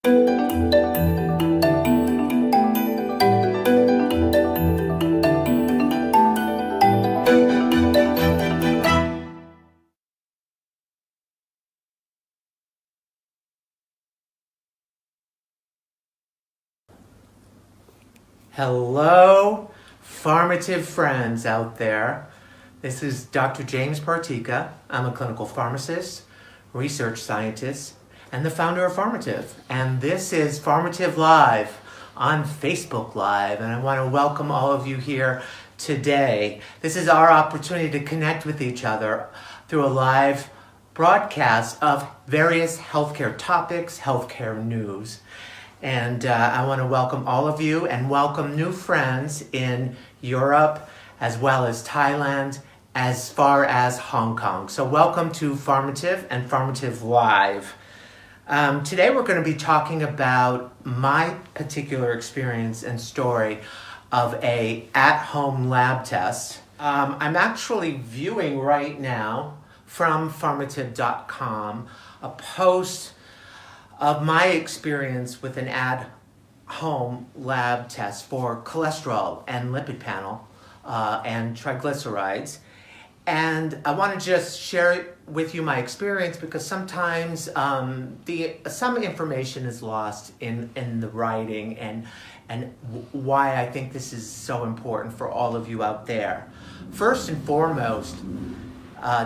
Hello, PHARMATIVE friends out there. This is Dr. James Partyka. I'm a clinical pharmacist, research scientist, and the founder of PHARMATIVE. And this is PHARMATIVE Live on Facebook Live. And I want to welcome all of you here today. This is our opportunity to connect with each other through a live broadcast of various healthcare topics, healthcare news. And I want to welcome all of you and welcome new friends in Europe as well as Thailand as far as Hong Kong. So welcome to PHARMATIVE and PHARMATIVE Live. Today we're going to be talking about my particular experience and story of a at-home lab test. I'm actually viewing right now from pharmative.com a post of my experience with an at-home lab test for cholesterol and lipid panel and triglycerides. And I want to just share with you my experience because sometimes some information is lost in the writing and why I think this is so important for all of you out there. First and foremost,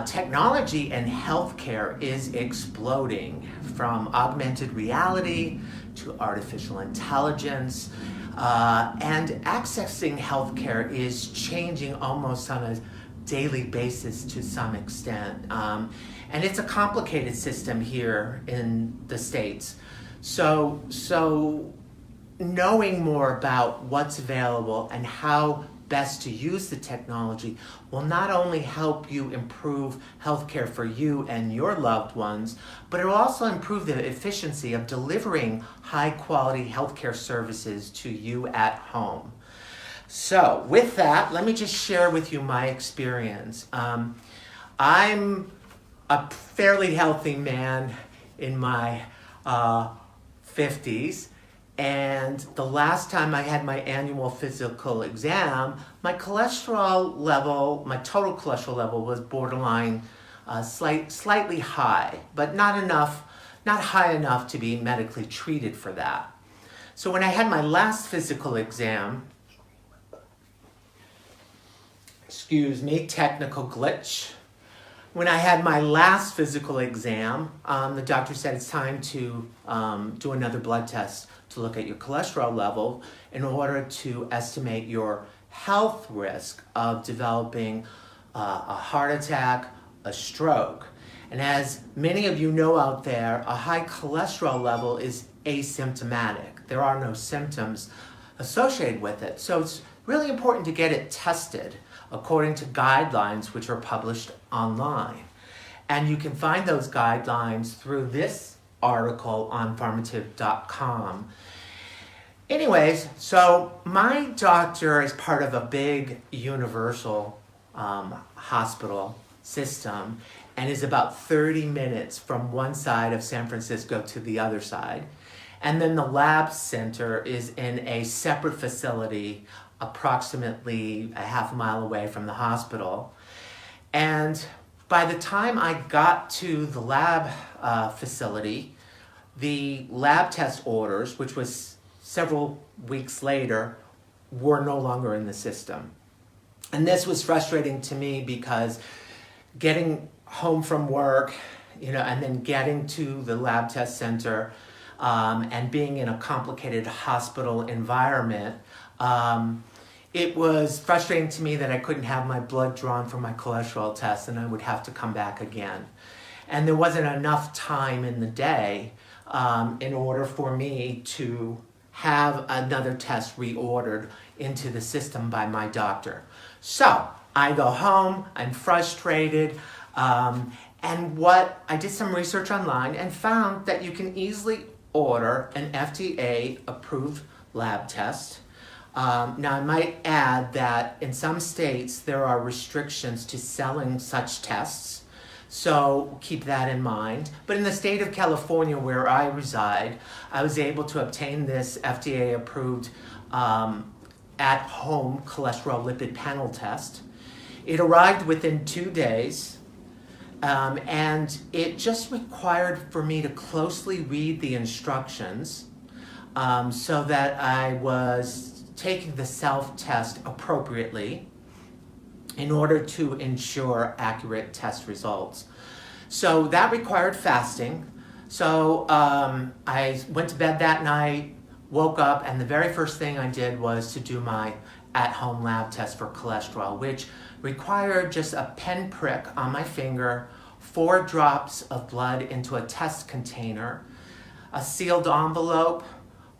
technology and healthcare is exploding, from augmented reality to artificial intelligence, and accessing healthcare is changing almost on a daily basis to some extent. And it's a complicated system here in the States. So knowing more about what's available and how best to use the technology will not only help you improve healthcare for you and your loved ones, but it will also improve the efficiency of delivering high quality healthcare services to you at home. So with that, let me just share with you my experience. I'm a fairly healthy man in my 50s. And the last time I had my annual physical exam, my cholesterol level, my total cholesterol level was borderline slightly high, but not high enough to be medically treated for that. So when I had my last physical exam, technical glitch. When I had my last physical exam, the doctor said it's time to do another blood test to look at your cholesterol level in order to estimate your health risk of developing a heart attack, a stroke. And as many of you know out there, a high cholesterol level is asymptomatic. There are no symptoms associated with it. So it's really important to get it tested according to guidelines which are published online. And you can find those guidelines through this article on pharmative.com. Anyways, so my doctor is part of a big universal hospital system and is about 30 minutes from one side of San Francisco to the other side. And then the lab center is in a separate facility approximately a half a mile away from the hospital. And by the time I got to the lab facility, the lab test orders, which was several weeks later, were no longer in the system. And this was frustrating to me because getting home from work, and then getting to the lab test center and being in a complicated hospital environment, it was frustrating to me that I couldn't have my blood drawn for my cholesterol test and I would have to come back again. And there wasn't enough time in the day in order for me to have another test reordered into the system by my doctor. So I go home, I'm frustrated, and I did some research online and found that you can easily order an FDA-approved lab test. Now, I might add that in some states there are restrictions to selling such tests. So keep that in mind. But in the state of California where I reside, I was able to obtain this FDA-approved at-home cholesterol lipid panel test. It arrived within 2 days, and it just required for me to closely read the instructions so that I was taking the self-test appropriately in order to ensure accurate test results. So that required fasting. So I went to bed that night, woke up, and the very first thing I did was to do my at-home lab test for cholesterol, which required just a pen prick on my finger, 4 drops of blood into a test container. A sealed envelope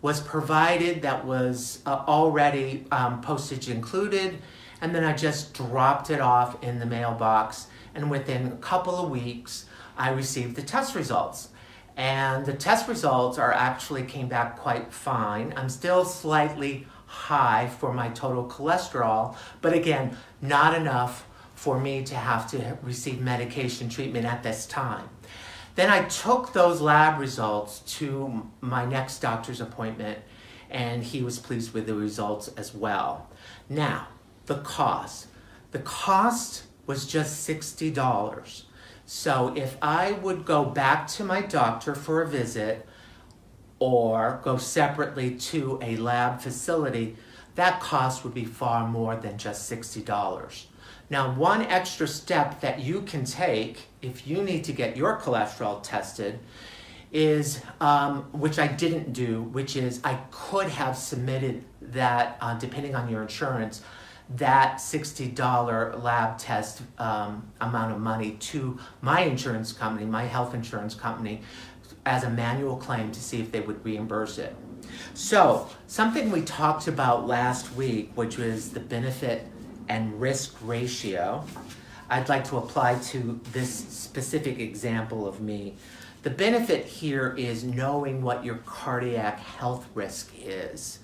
was provided that was already postage included, and then I just dropped it off in the mailbox, and within a couple of weeks I received the test results. And the test results actually came back quite fine. I'm still slightly high for my total cholesterol, but again, not enough for me to have to receive medication treatment at this time. Then I took those lab results to my next doctor's appointment, and he was pleased with the results as well. Now, the cost. The cost was just $60. So if I would go back to my doctor for a visit or go separately to a lab facility, that cost would be far more than just $60. Now, one extra step that you can take if you need to get your cholesterol tested is, which I didn't do, which is I could have submitted that, depending on your insurance, that $60 lab test amount of money to my insurance company, my health insurance company, as a manual claim to see if they would reimburse it. So, something we talked about last week, which was the benefit and risk ratio, I'd like to apply to this specific example of me. The benefit here is knowing what your cardiac health risk is.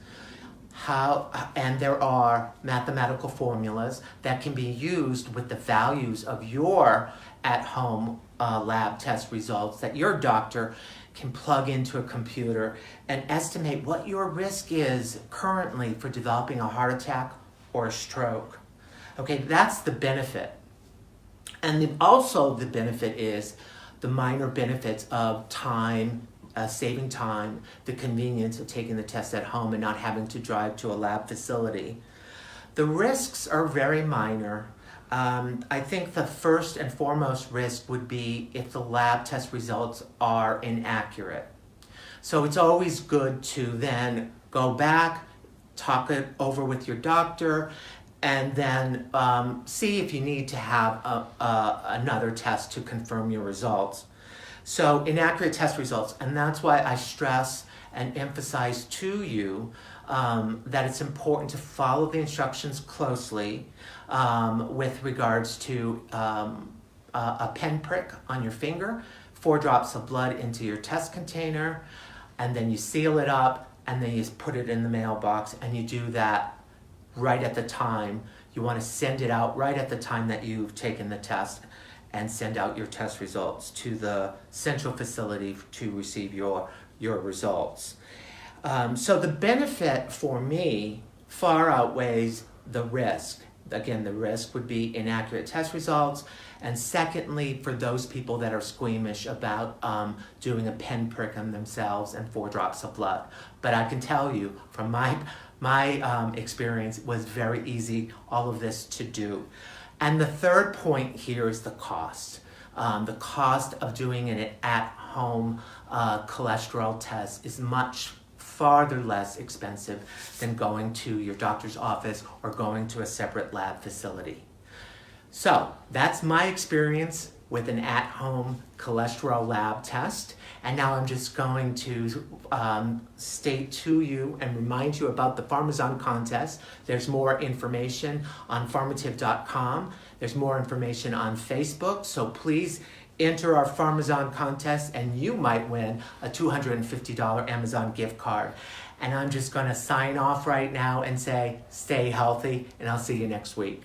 And there are mathematical formulas that can be used with the values of your at-home lab test results that your doctor can plug into a computer and estimate what your risk is currently for developing a heart attack or a stroke. Okay, that's the benefit. And then also the benefit is the minor benefits of time, saving time, the convenience of taking the test at home and not having to drive to a lab facility. The risks are very minor. I think the first and foremost risk would be if the lab test results are inaccurate. So it's always good to then go back, talk it over with your doctor, and then see if you need to have another test to confirm your results. So inaccurate test results, and that's why I stress and emphasize to you that it's important to follow the instructions closely with regards to a pen prick on your finger, 4 drops of blood into your test container, and then you seal it up, and then you put it in the mailbox, and you do that right at the time. You want to send it out right at the time that you've taken the test and send out your test results to the central facility to receive your results. So the benefit for me far outweighs the risk. Again, the risk would be inaccurate test results, and secondly, for those people that are squeamish about doing a pen prick on themselves and 4 drops of blood. But I can tell you from my experience, it was very easy, all of this to do. And the third point here is the cost. The cost of doing an at-home cholesterol test is much farther less expensive than going to your doctor's office or going to a separate lab facility. So that's my experience with an at-home cholesterol lab test. And now I'm just going to state to you and remind you about the Pharmazon contest. There's more information on PHARMATIVE.com. There's more information on Facebook. So please enter our Pharmazon contest and you might win a $250 Amazon gift card. And I'm just going to sign off right now and say, stay healthy, and I'll see you next week.